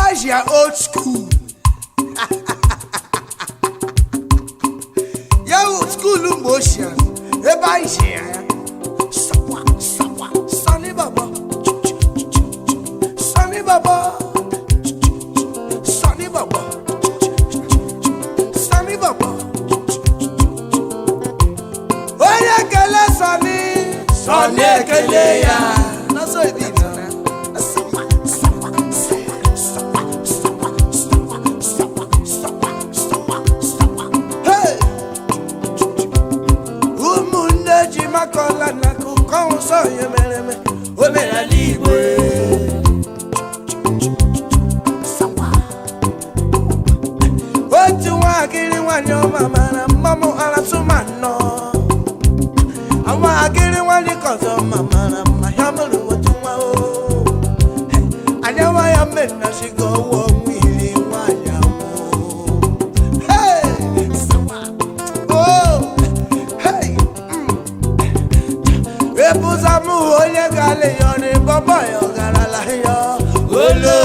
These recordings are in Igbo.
Asia old school. Ya old school motion. Eba Asia. Sawa, sawa, Sunny Baba. Sunny Baba. Sunny Baba. Sunny Baba. Oya kele Sunny. Sunny kele ya. Na so it is. Makola na kukonso yemereme omera libre sawa otu wakiri wanyo mama na mamo ala sumano awa akiri wani kozo mama na mayamuru otu wa o anyawa ya mena shigo wo mwili wanya mo hey sawa oh hey Ebuzamu oye gale yoni bobo yo garala yo olo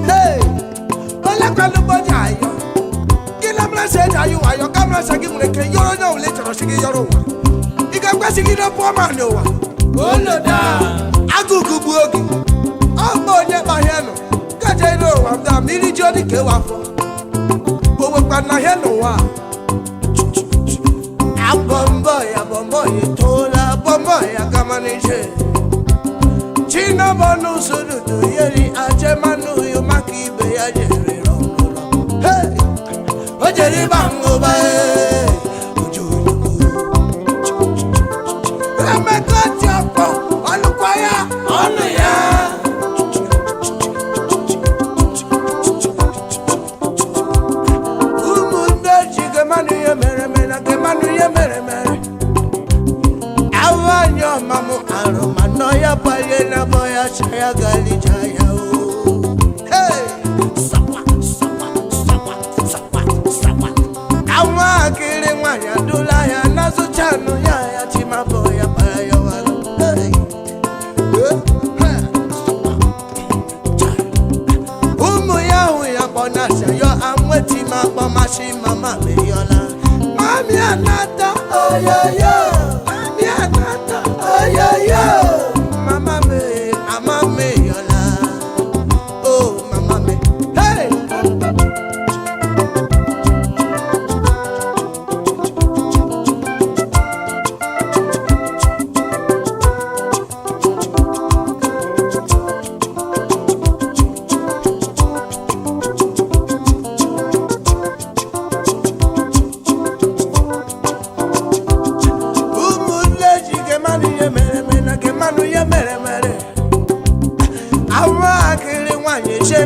hey ola kwalu boja yo kila mrase jayu ayo kamra sagi mureke yoro nya ule toro sigi yoro wa iga gba sigi no po ma no wa olo da agugu buogi omo onye ba he no kaje no wa da miri jodi ke wa fo owo pa na he no wa abombo ye tola bombo ya kamanishe china bonu sudu yeri aje manu yo makibe ya jeri rongola hey ojeri bango ba ojuru amekati apo alukwaya onu ya umunde jigemanu ye meremena gemanu ye meremena awanyo mamu aroma noya paye na boya chaya gali chaya o hey sawa sawa sawa sawa sawa awa kiri mwanya dula ya nazo chanu ya tima boya paye wala hey umu ya bona shayo amweti mama shi mama meyola mami anata oyoyo mama me yola oh mama me hey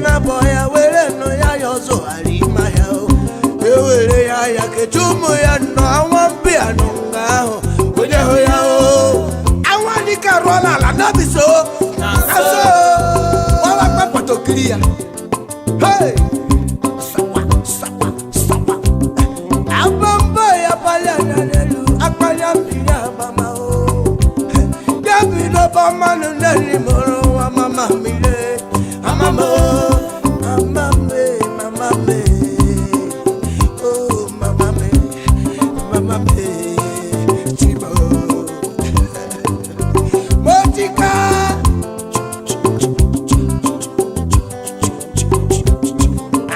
na boya were no ya yozo ari ma ya o ewere ya ketumu ya no awon bi anunga ho oje ho ya o awon ni karola la na biso aso wa wa pa potokiri ya hey sawa sawa sawa abamba ya pala na lelu apaya mi ya mama o ya bi no ba manu na ni moro wa mama mi le mama me oh mama me chibo motika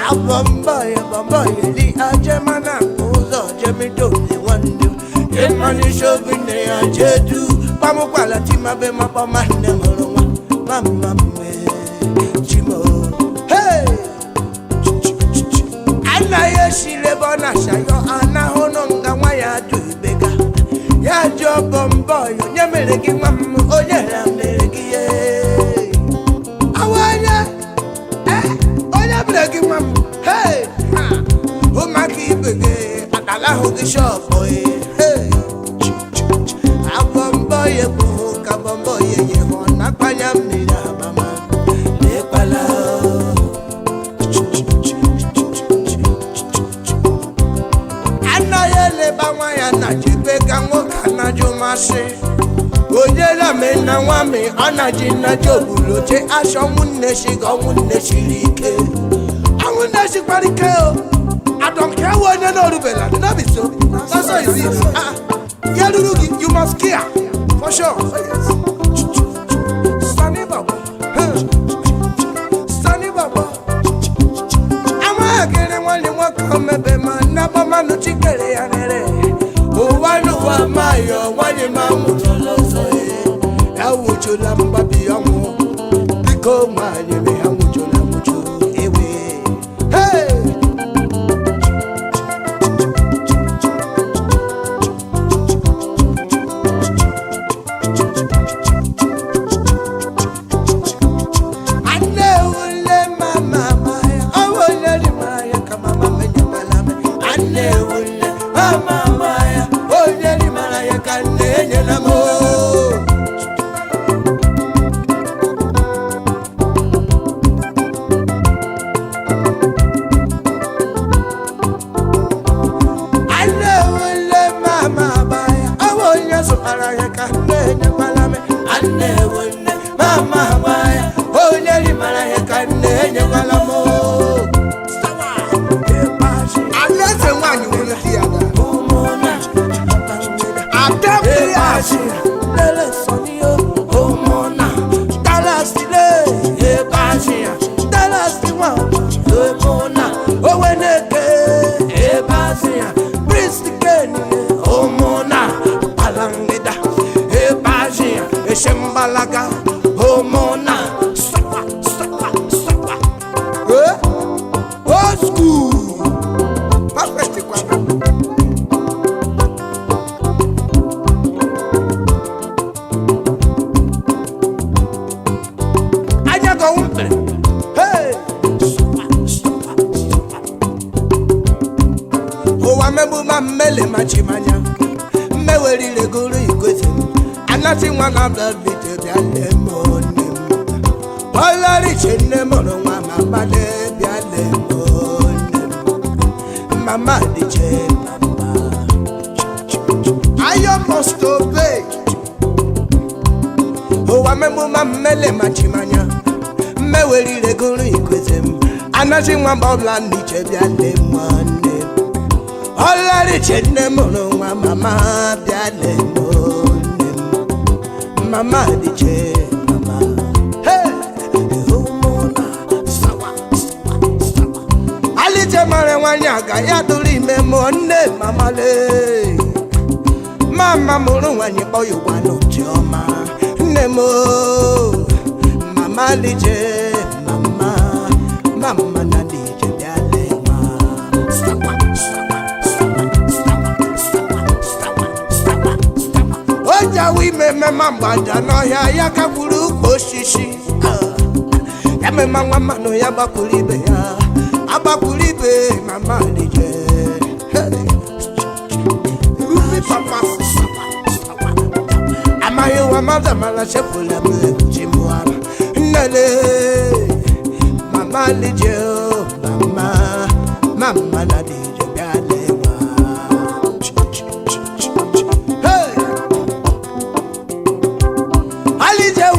abamba li ajemana uzo jemido ni wandu yemani shobine ajedu pamukwala timabe mapama ne moro mama me hey ana yeshile bona shayo ana hono ngwa ya dubega ya jobo mboyo nyemere gi mamu onyera mere gi ye awanya onya mere gi mamu hey o maki bege akala ho gi shop boy hey abomboye bu kabomboye ye hona kwanya mira mama lepala bawaya na jibe kanwo kana jumase ojela mena wame anaji na jobulo che asho munne shigo munne shirike Una she parikeo. I don't care what you know Rubella. That is so. That's how it is. Yalurugi, you must care. For sure. Yes. Sunny Baba. Sunny Baba. I'm getting one you want to come and be my number man to chicken. Oh, one of my one in my mutual. How would you love be a more? Because my name is Shembalaga, Homona, Sapa. Old school. Perfect. Anya go umpe. Hey. Oh, I remember my mele machimanya. Meweri le guru ikwete. Nothing one of the little lemon. All I reach in the morning, Mamma, lemon. Mamma, the chain, I almost obey. Oh, I remember my mele machimania. Meweri the guru with him. And nothing one about land, the lemon. All I reach in the morning, Mamma, lemon. Mama DJ, mama, hey, Homona, sawa. Alije mare wanyaga ya duli me monde, mama le. Mama muru wanyi boyu wano choma, nemo. Mama DJ, mama na DJ biale ma. Sawa. We me mamba jano ya kaburu koshishi. Ya me mama no ya bakulibe ya. Abakulibe mama lije. Rubi papa. Amayo wa mada mala shepula me chimwa. Nale. Mama lije mama na lije biale.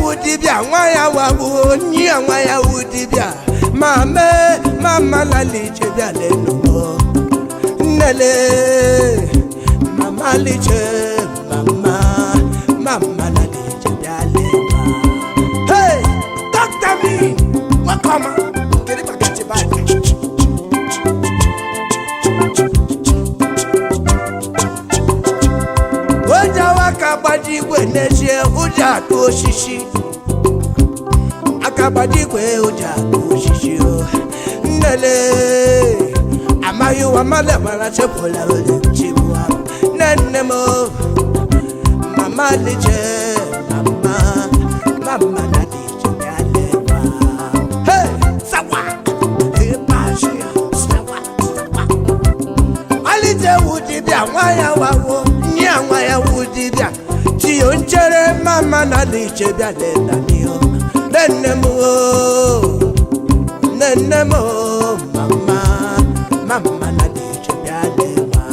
Udibia waya wabu ni waya udibia mama la liche bia le no nele mama liche mama la liche bia le hey doctor me welcome get it back to back oja wakabaji gweneje uja to shishi Akabadikwe uja kushishio Nele Amayu wa mala chepola ule chibwa Nenemo Mama lije Mama na lije Yalema Hey Sawa Hipashia Sawa Alije udibia Waya wawo Nya waya udibia Chiyo nchere mama na lije Yalema niyo Nenemo, mama na DJ bialewa.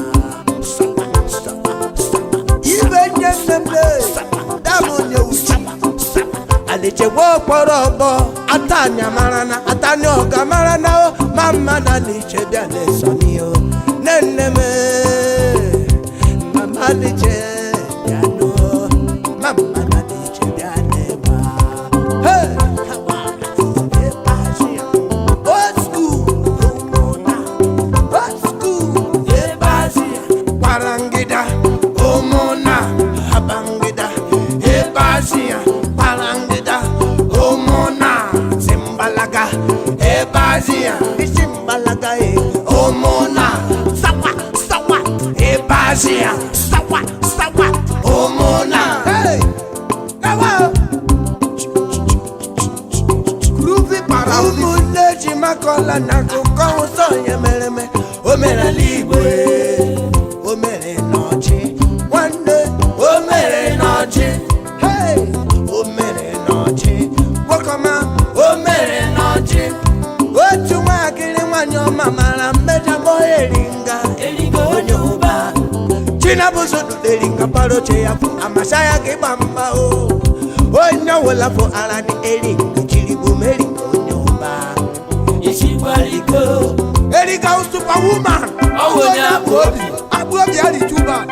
Ibe nyesembe, damu nye uchi. Alije wo porobo, atanya marana, atanya oga marana o. mama na liche bia le sonio nene me mama liche bia no mama na liche bia le ba hey old school parangida omona abangida ebasia parangida omona simbalaga ebasia simbalaga omona sawa sawa ebasia sawa sawa omona hey kawa groovy para umunde chimakola na kuko so yemeleme omera libre omere noche one day omere noche hey omere noche wakoma omere noche otu wakiri wanyo mamara meja boyeringa onyoba china busu deringa paroche yafu amasaya kibamba o onyo wala fo alani eringa chiribu meringa onyoba ishibaliko erika superwoman owonya bobi abobi ali tuba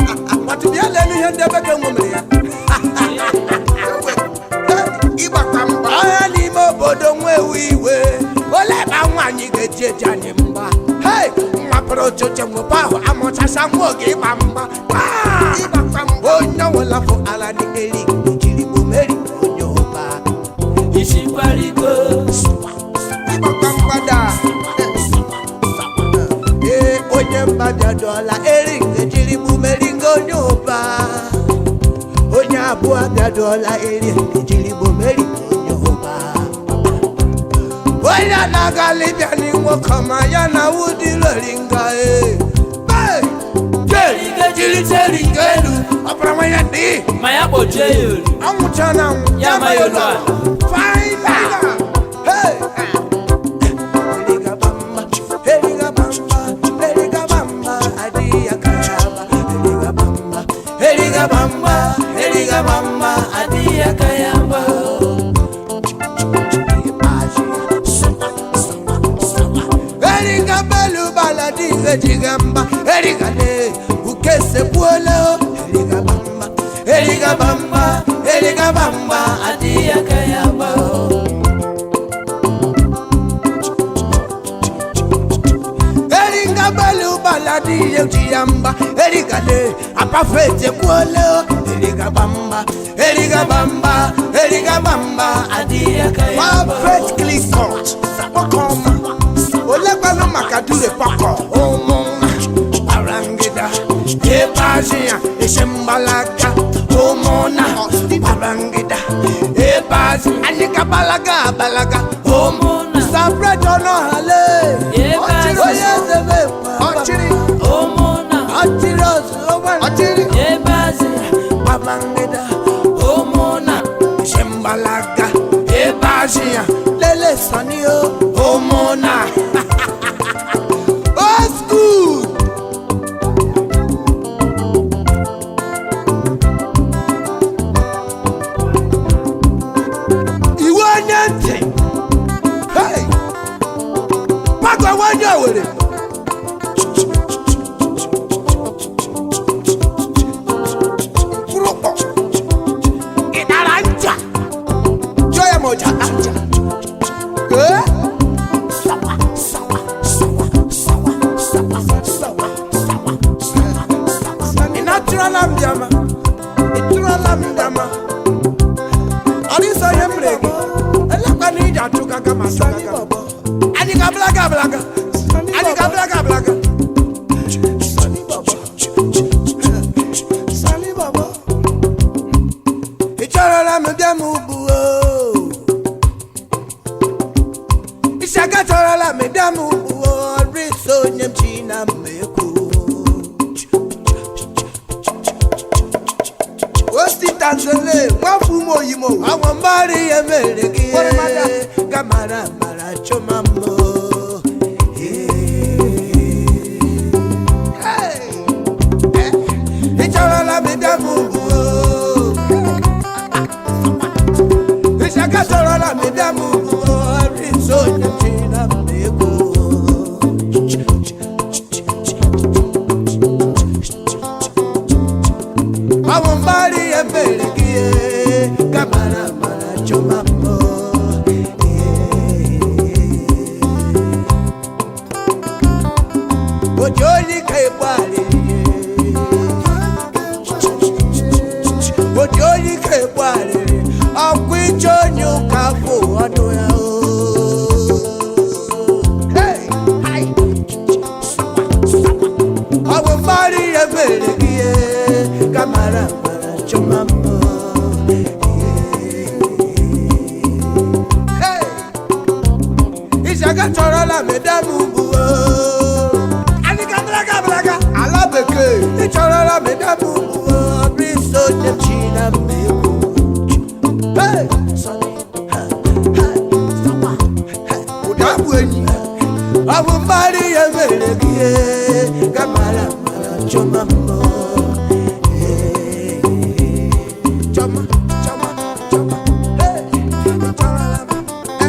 matubia lenu hende beke ngomre iba kamba ali mo bodo nwewiwe ole ba nwanyi gejeja ni mba hey mapro choche mba amocha samoge bamba iba kamba onyo wala fo ala ni eri jiri bumeri onyoba ishibariko iba kamba da onye mbabia dola eri jiri bumeri onyoba onye abu abia dola eri jiri bumeri onyoba oya na galibia ni wokoma ya na wudi loringa hey jiri jiri ngelu aprama ya di maya boje amuchana ya mayono fine hey Eliga bamba adia kayamba Eliga belu baladi jigamba Eliga le ukese puolo Eliga bamba adia kayamba Eliga belu baladi jigamba Eliga le apafete puolo Eliga bamba adia kayamba perfect click sakoma olegbalo makadure poko omona arangida ebasia eshembalaga omona arangida ebasi anikabalaga balaga omona sabrejo no hale ochiri omona ochiri ebasi arangida omona eshembalaga ebasia lele sanio omona old school iwe nyente hey pago wanya were grupo inaranja joya moja anja Natural Alisa yemregi elaka ni jatuka kama saka anika blaga Sani baba ichara la mdemu buo isaka chara la mdemu buo riso nyemchina meku Tanzania, wafumo yimo, awambari yemereki, gamara mara chomamo. Ichara la medamu, ishaka chara la medamu, riso nyamchina meko. Ichaga chorola medamu buo. Anika braga braga. Alabeke. Ichorola medamu buo. Briso china meku. Hey, Sonny. Hey, Sawa. Udabu enyi. Abu mari ya melekie. Kamala mala choma mo. Choma, choma, choma. Hey, choma.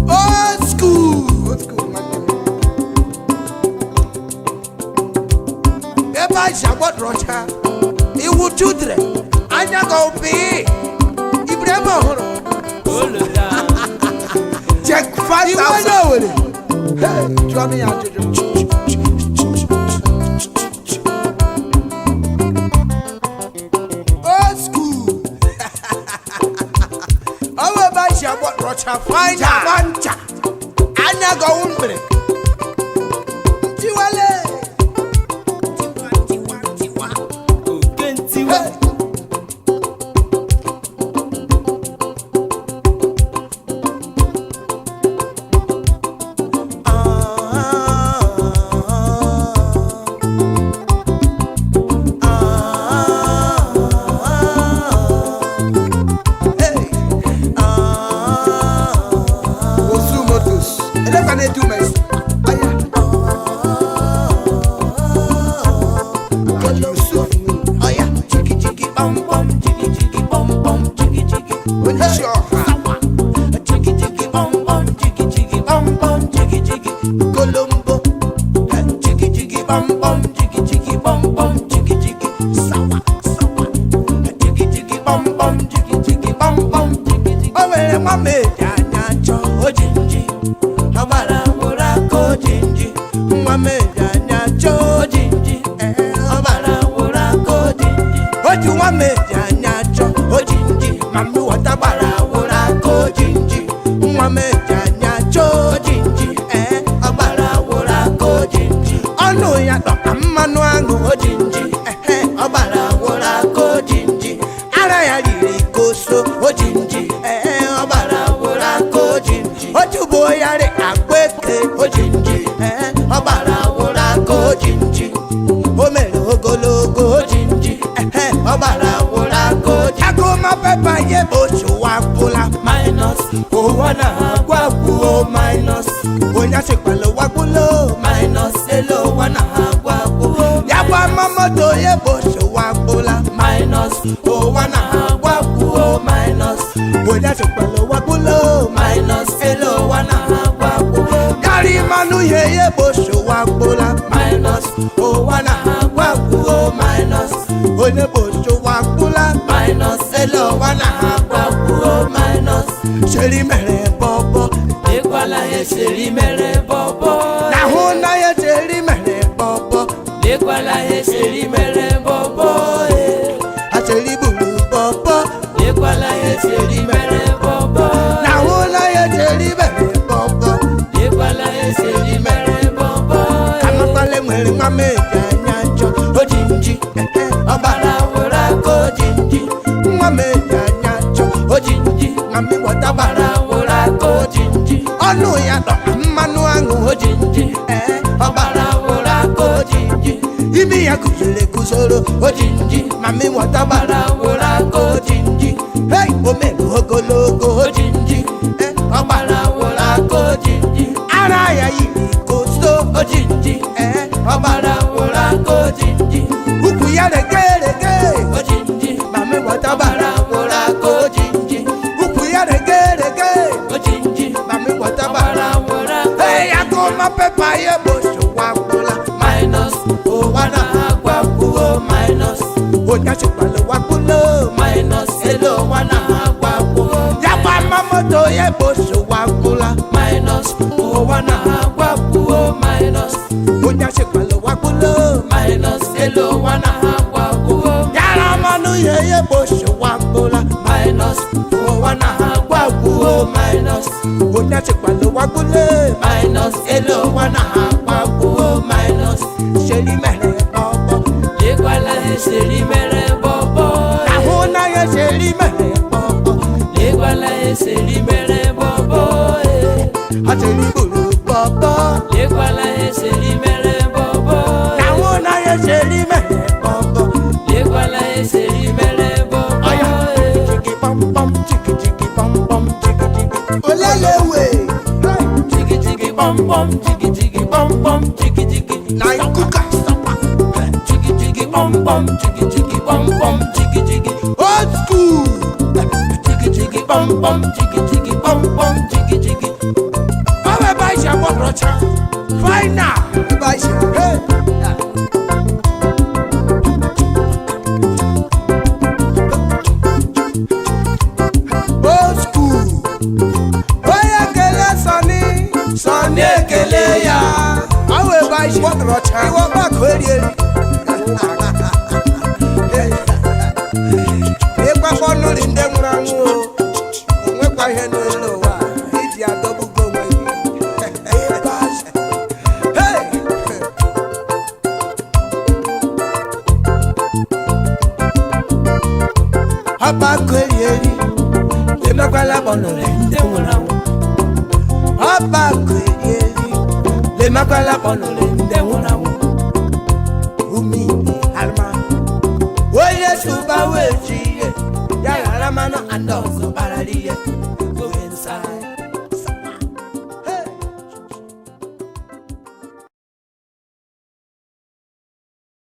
Old school. Eba jabot rocha, iwu chudre, anya go be, Ibrahima horo. Check 5,000. Hey, Johnny out. Old school. Our eba jabot rocha, find a mancha, anya go umbre. Tiwale. Seri mere bobo, Ekwala ye seri mere bobo. na huna ye seri mere bobo, Ekwala ye seri mere bobo. a seri bulu bobo, Ekwala ye seri mere bobo. na huna ye seri mere bobo. Ekwala ye seri mere bobo. Kamapale mwere mame janyancho, ojinji, Ọbara wura ka ojinji. mame janyancho, ojinji, mami watabara. Ọbara wura ka ojinji. Ọnụ ya dọ mmanụ aṅụ Ojinji. Ọbara wura ka ojinji. imi ya kụziri ekuzoro Ojinji. mami watabara. Ọbara wura ka ojinji. Hey, omelu ogologo Ojinji. Ọbara wura ka ojinji. ara ya yiri kosto Ojinji. Ọbara wura ka ojinji. ukwu ya rege rege Ojinji. mami watabara. Ọbara wura ka ojinji. Ukwu ya rege rege Ojinji. mami watabara. Ọbara wura ka Hey, akụma pepa ye bosu wakwụla minus. Ụwa na-agwa kwuo minus. onye chịkwala wakwụla Minus. Elo ụwa na-agwa kwuo ya gba mma moto ye bosu wakwụla minus. Ụwa na-agwa minus. onye achịkwala wakpulo Minus elo wana hagwabuo. yara mmanụ ihe ihe gbochi wakpula Minus wana hagwabuo. Minus. onye achịkwala wakpule Minus elo wana hagwabuo. Minus. sheri mere ọbọ Lekwala eseri mere bobo. ahụ na ya sheri mere ọbọ Lekwala eseri mere bobo. achịrị gburu bọbọ Lekwala eseri mere bobo. ahụ na ya sheri mere ọbọ Lekwala eseri mere bobo. ọya chiki pọmpọm chiki chiki pọmpọm chiki chiki olelewe Jiggy jiggy bum bum, jiggy jiggy bum bum, jiggy jiggy. na ikuka sọpa Jiggy jiggy bum bum, jiggy jiggy bum bum, jiggy jiggy. old school Jiggy jiggy bum bum, jiggy jiggy bum bum, jiggy jiggy. ọbẹ bá ṣe àbọ̀rọ̀ cha final bá ṣe hey. old school onye kele sọni sọni ekele ya awọ ebe anyị gbọdọrọ cha iwọ gbakọ erieri ịgbakọ nri ndị nwụrụ anwụ o onwekwa ihe n'elu ụwa iji adọgbugo onwe gị Hey! ọgbakọ erieri lemekwala bọnụrụ ndị nwụrụ anwụ ọgbakọ erieri lemekwala bọnụrụ ndị nwụrụ anwụ umi alma onye suba wee ji ihe ya ghara mmanụ andọzọ kparara ihe go inside